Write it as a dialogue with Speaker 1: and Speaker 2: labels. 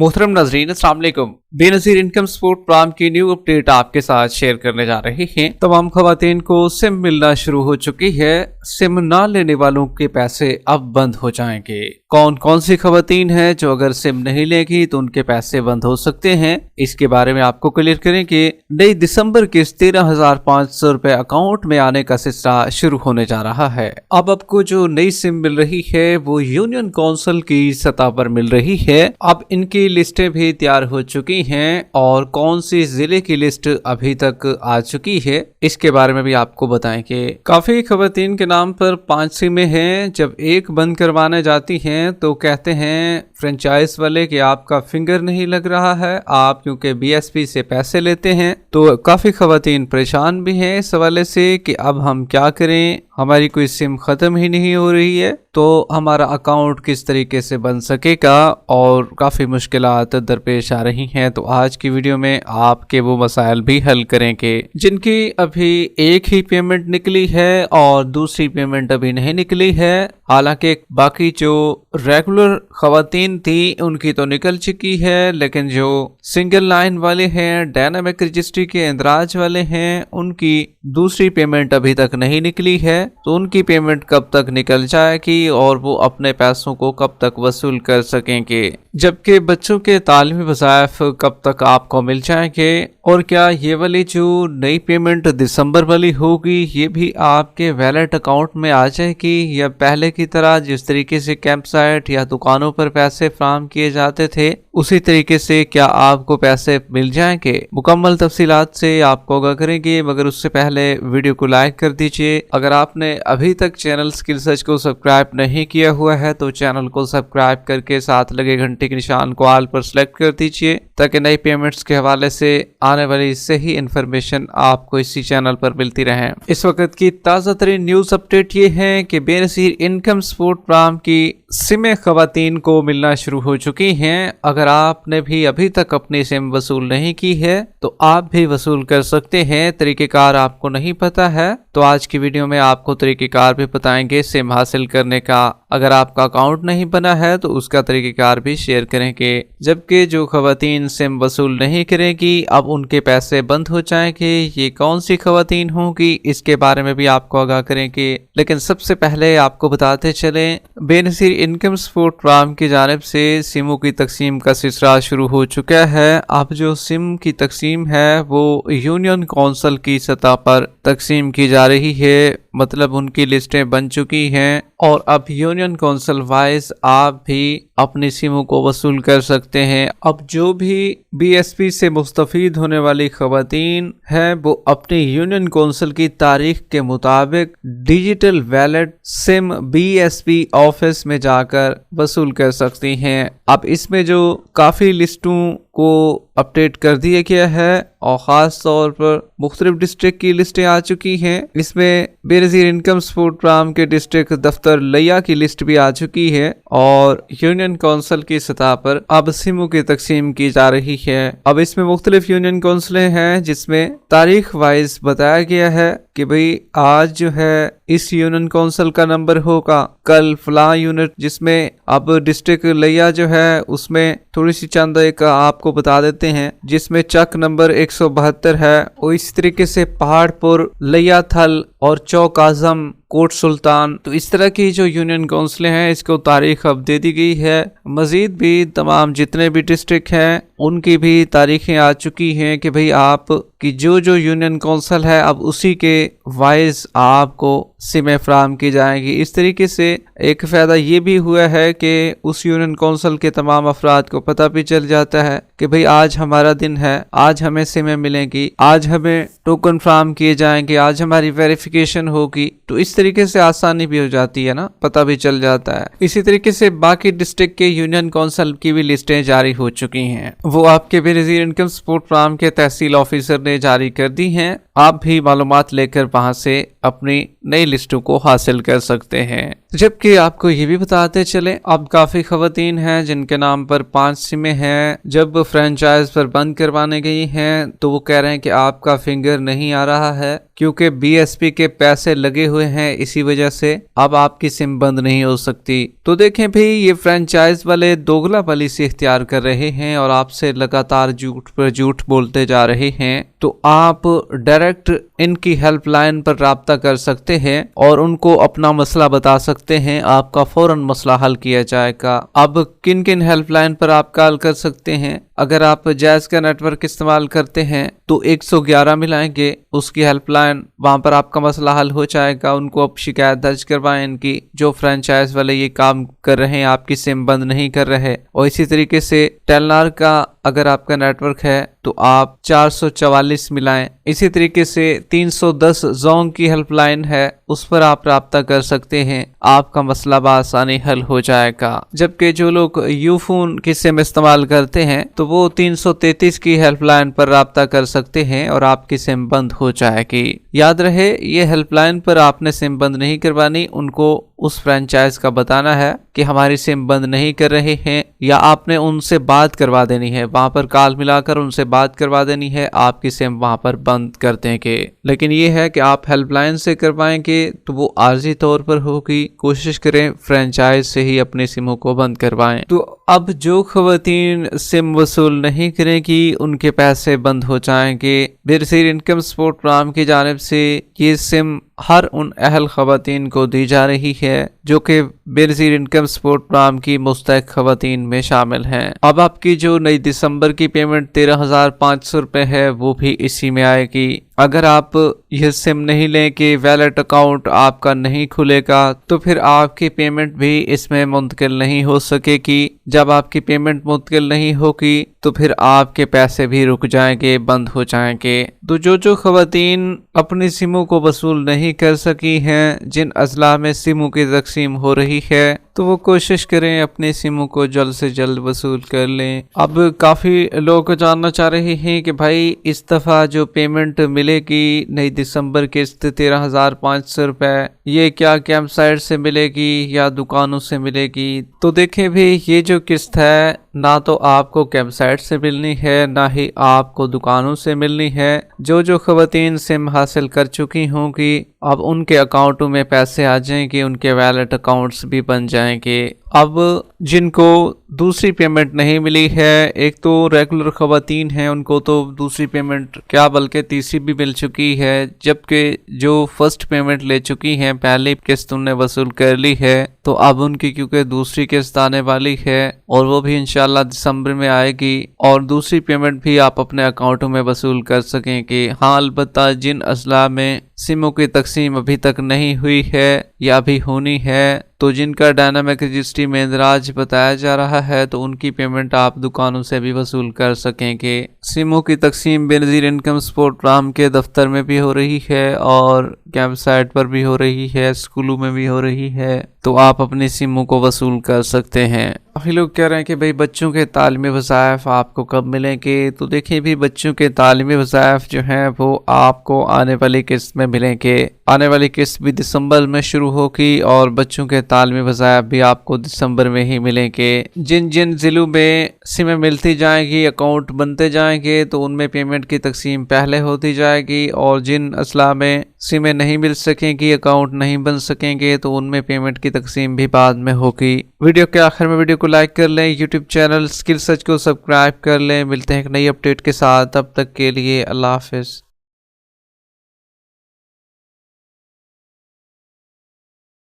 Speaker 1: मोहतरम नाजरीन अस्सलाम वालेकुम। बेनज़ीर इनकम सपोर्ट प्रोग्राम की न्यू अपडेट आपके साथ शेयर करने जा रहे हैं। तमाम खवातीन को सिम मिलना शुरू हो चुकी है। सिम ना लेने वालों के पैसे अब बंद हो जाएंगे। कौन कौन सी खवातीन हैं जो अगर सिम नहीं लेगी तो उनके पैसे बंद हो सकते हैं, इसके बारे में आपको क्लियर करेंगे। नई दिसंबर के 13,500 रुपए अकाउंट में आने का सिलसिला शुरू होने जा रहा है। अब आपको जो नई सिम मिल रही है वो यूनियन काउंसिल की सतह पर मिल रही है। अब इनकी लिस्टें भी तैयार हो चुकी हैं और कौन सी जिले की लिस्ट अभी तक आ चुकी है इसके बारे में भी आपको बताएंगे। काफी खवातीन के नाम पर 5 सिमें हैं। जब एक बंद करवाने जाती हैं तो कहते हैं फ्रेंचाइज वाले कि आपका फिंगर नहीं लग रहा है, आप क्योंकि बीएसपी से पैसे लेते हैं। तो काफी खवातीन परेशान भी हैं इस हवाले से कि अब हम क्या करें, हमारी कोई सिम खत्म ही नहीं हो रही है तो हमारा अकाउंट किस तरीके से बन सकेगा, और काफ़ी मुश्किलात दरपेश आ रही हैं। तो आज की वीडियो में आपके वो मसाइल भी हल करेंगे जिनकी अभी एक ही पेमेंट निकली है और दूसरी पेमेंट अभी नहीं निकली है। हालांकि बाकी जो रेगुलर खवातीन थी उनकी तो निकल चुकी है, लेकिन जो सिंगल लाइन वाले हैं, डायनामिक रजिस्ट्री के इंदराज वाले हैं, उनकी दूसरी पेमेंट अभी तक नहीं निकली है। तो उनकी पेमेंट कब तक निकल जाएगी और वो अपने पैसों को कब तक वसूल कर सकेंगे, जबकि बच्चों के तालीमी वज़ाइफ कब तक आपको मिल जाएंगे। और क्या ये वाली जो नई पेमेंट दिसंबर वाली होगी ये भी आपके वैलेट अकाउंट में आ जाएगी, या पहले की तरह जिस तरीके से कैंप साइट या दुकानों पर पैसे फ्राहम किए जाते थे उसी तरीके से क्या आपको पैसे मिल जाएंगे। मुकम्मल तफसीलात से आपको आगाह करेंगे, मगर उससे पहले वीडियो को लाइक कर दीजिए। अगर आपने अभी तक चैनल स्किल सर्च को सब्सक्राइब नहीं किया हुआ है तो चैनल को सब्सक्राइब करके साथ लगे घंटे के निशान को ऑल पर सेलेक्ट कर दीजिए, ताकि नई पेमेंट्स के हवाले से आने वाली सही इंफॉर्मेशन आपको इसी चैनल पर मिलती रहे। इस वक्त की ताज़ा तरीन न्यूज अपडेट ये है कि बेनज़ीर इनकम सपोर्ट प्रोग्राम की सिमें खवातीन को मिलना शुरू हो चुकी हैं। अगर आपने भी अभी तक अपनी सिम वसूल नहीं की है तो आप भी वसूल कर सकते हैं। तरीक़ेकार आपको नहीं पता है तो आज की वीडियो में आपको तरीक़ेकार भी बताएंगे सिम हासिल करने का। अगर आपका अकाउंट नहीं बना है तो उसका तरीक़ेकार भी शेयर करेंगे। जबकि जो खवातीन सिम वसूल नहीं करेगी अब उनके पैसे बंद हो जाएंगे। ये कौन सी खवातीन होंगी इसके बारे में भी आपको आगाह करेंगे। लेकिन सबसे पहले आपको बताते चलें, बेनज़ीर इनकम सपोर्ट प्रोग्राम की जानिब से सिमों की तकसीम का सिलसिला शुरू हो चुका है। अब जो सिम की तकसीम है वो यूनियन काउंसिल की सतह पर तकसीम की जा रही है, मतलब उनकी लिस्टें बन चुकी हैं और अब यूनियन काउंसिल वाइज आप भी अपनी सिमों को वसूल कर सकते हैं। अब जो भी बीएसपी से मुस्तफीद होने वाली खवातीन है वो अपनी यूनियन काउंसिल की तारीख के मुताबिक digital wallet SIM BSP office में जाकर वसूल कर सकती हैं। अब इसमें जो काफ़ी लिस्टों को अपडेट कर दिया गया है और ख़ास तौर पर मुख्तलिफ डिस्ट्रिक्ट की लिस्टें आ चुकी हैं। इसमें बेनज़ीर इनकम सपोर्ट प्रोग्राम के डिस्ट्रिक्ट दफ्तर लिया की लिस्ट भी आ चुकी है और यूनियन काउंसिल की सतह पर अब सिमों की तकसीम की जा रही है। अब इसमें मुख्तलिफ यूनियन काउंसिलें हैं जिसमें तारीख वाइज बताया गया है कि भाई आज जो है इस यूनियन काउंसिल का नंबर होगा, कल फलां यूनिट, जिसमें अब डिस्ट्रिक्ट लिया जो है उसमें थोड़ी सी चंद एक आपको बता देते हैं, जिसमें चक नंबर 172 है। और इस तरीके से पहाड़पुर, लिया थल और चौक आजम, कोट सुल्तान, तो इस तरह की जो यूनियन काउंसिलें हैं इसको तारीख अब दे दी गई है। मजीद भी तमाम जितने भी डिस्ट्रिक्ट हैं उनकी भी तारीखें आ चुकी हैं कि भाई आप की जो यूनियन काउंसिल है अब उसी के वाइज आपको सिमें फ्राहम की जाएंगी। इस तरीके से एक फ़ायदा ये भी हुआ है कि उस यूनियन काउंसिल के तमाम अफराद को पता भी चल जाता है कि भाई आज हमारा दिन है, आज हमें सिमें मिलेंगी, आज हमें टोकन फ्राहम किए जाएंगे, आज हमारी वेरिफिकेशन होगी। तो इस तरीके से आसानी भी हो जाती है ना, पता भी चल जाता है। इसी तरीके से बाकी डिस्ट्रिक्ट के यूनियन काउंसिल की भी लिस्टें जारी हो चुकी हैं, वो आपके बेनज़ीर इनकम सपोर्ट प्रोग्राम के तहसील ऑफिसर ने जारी कर दी हैं। आप भी मालूमात लेकर वहां से अपनी नई लिस्टों को हासिल कर सकते हैं। जबकि आपको ये भी बताते चले, अब काफी खवातीन हैं जिनके नाम पर 5 सिमें हैं, जब फ्रेंचाइज पर बंद करवाने गई हैं तो वो कह रहे हैं कि आपका फिंगर नहीं आ रहा है क्योंकि बीएसपी के पैसे लगे हुए हैं, इसी वजह से अब आपकी सिम बंद नहीं हो सकती। तो देखें भाई, ये फ्रेंचाइज वाले दोगला पॉलिसी इख्तियार कर रहे हैं और आपसे लगातार झूठ पर झूठ बोलते जा रहे हैं। तो आप डायरेक्ट इनकी हेल्पलाइन पर राब्ता कर सकते हैं और उनको अपना मसला बता सकते हैं, आपका फौरन मसला हल किया जाएगा। अब किन किन हेल्पलाइन पर आप कॉल कर सकते हैं? अगर आप जैज़ का नेटवर्क इस्तेमाल करते हैं तो 111 मिलाएंगे, उसकी हेल्पलाइन, वहां पर आपका मसला हल हो जाएगा। उनको आप शिकायत दर्ज करवाएं इनकी, जो फ्रेंचाइज वाले ये काम कर रहे हैं, आपकी सिम बंद नहीं कर रहे। और इसी तरीके से टेलनार का अगर आपका नेटवर्क है तो आप 444 मिलाएं। इसी तरीके से 310 जोंग की हेल्पलाइन है, उस पर आप राब्ता कर सकते हैं, आपका मसला बआसानी हल हो जाएगा। जबकि जो लोग यूफोन की सिम इस्तेमाल करते हैं तो वो 333 की हेल्पलाइन पर राब्ता कर सकते हैं और आपकी सिम बंद हो जाएगी। याद रहे, ये हेल्पलाइन पर आपने सिम बंद नहीं करवानी, उनको उस फ्रेंचाइज का बताना है कि हमारी सिम बंद नहीं कर रहे हैं, या आपने उनसे बात करवा देनी है, वहां पर कॉल मिलाकर उनसे बात करवा देनी है, आपकी सिम वहां पर बंद कर देंगे। लेकिन ये है कि आप हेल्पलाइन से करवाएंगे तो वो आर्जी तौर पर होगी। कोशिश करें फ्रेंचाइज से ही अपनी सिमों को बंद करवाएं। तो अब जो खवातीन सिम वसूल नहीं करेगी उनके पैसे बंद हो जाएंगे। बेनज़ीर इनकम सपोर्ट प्रोग्राम की जानिब से ये सिम हर उन अहल खवातीन को दी जा रही है जो कि बेनज़ीर इनकम सपोर्ट प्रोग्राम की मुस्तहिक खवातीन में शामिल हैं। अब आपकी जो नई दिसंबर की पेमेंट 13,500 रुपये है वो भी इसी में आएगी। अगर आप यह सिम नहीं लें कि वैलेट अकाउंट आपका नहीं खुलेगा तो फिर आपकी पेमेंट भी इसमें मुंतकिल नहीं हो सकेगी। जब आपकी पेमेंट मुंतकिल नहीं होगी तो फिर आपके पैसे भी रुक जाएंगे, बंद हो जाएंगे। तो जो खवातीन अपनी सिमों को वसूल नहीं कर सकी हैं, जिन अजला में सिमों की तकसीम हो रही है, तो वो कोशिश करें अपनी सिमों को जल्द से जल्द वसूल कर लें। अब काफ़ी लोग जानना चाह रहे हैं कि भाई इस दफ़ा जो पेमेंट मिलेगी नई दिसंबर किस्त 13,500 रुपये, ये क्या कैंप साइट से मिलेगी या दुकानों से मिलेगी? तो देखें भी, ये जो किस्त है ना तो आपको कैंप साइट से मिलनी है ना ही आपको दुकानों से मिलनी है। जो खवातीन सिम हासिल कर चुकी होंगी अब उनके अकाउंटों में पैसे आ जाएंगे, उनके वैलेट अकाउंट्स भी बन जाएंगे। अब जिनको दूसरी पेमेंट नहीं मिली है, एक तो रेगुलर खवातीन हैं, उनको तो दूसरी पेमेंट क्या बल्कि तीसरी भी मिल चुकी है, जबकि जो फर्स्ट पेमेंट ले चुकी हैं, पहली किस्त उन्हें वसूल कर ली है, तो अब उनकी क्योंकि दूसरी किस्त आने वाली है और वो भी इंशाल्लाह दिसंबर में आएगी और दूसरी पेमेंट भी आप अपने अकाउंटों में वसूल कर सकेंगे। हाँ, अलबत्ता जिन अजला में सिमों की तकसीम अभी तक नहीं हुई है या अभी होनी है, तो जिनका डायनामिक रजिस्ट्री में इंदराज बताया जा रहा है, तो उनकी पेमेंट आप दुकानों से भी वसूल कर सकेंगे। सिमों की तकसीम बेनज़ीर इनकम सपोर्ट प्रोग्राम के दफ्तर में भी हो रही है और कैंप साइट पर भी हो रही है, स्कूलों में भी हो रही है, तो आप अपनी सिमों को वसूल कर सकते हैं। काफ़ी लोग कह रहे हैं कि भाई बच्चों के तालीमी वज़ाइफ आपको कब मिलेंगे? तो देखिए भी, बच्चों के तालीमी वज़ाइफ जो हैं वो आपको आने वाली किस्त में मिलेंगे। आने वाली किस्त भी दिसंबर में शुरू होगी और बच्चों के तालीमी वज़ाइफ भी आपको दिसंबर में ही मिलेंगे। जिन जिन ज़िलों में सिमें मिलती जाएंगी, अकाउंट बनते जाएंगे, तो उनमें पेमेंट की तकसीम पहले होती जाएगी, और जिन अजला में सिमें नहीं मिल सकेंगी, अकाउंट नहीं बन सकेंगे, तो उनमें पेमेंट की तकसीम भी बाद में होगी। वीडियो के आखिर में वीडियो को लाइक कर लें, यूट्यूब चैनल स्किल सर्च को सब्सक्राइब कर लें। मिलते हैं एक नई अपडेट के साथ, तब तक के लिए अल्लाह हाफिज़।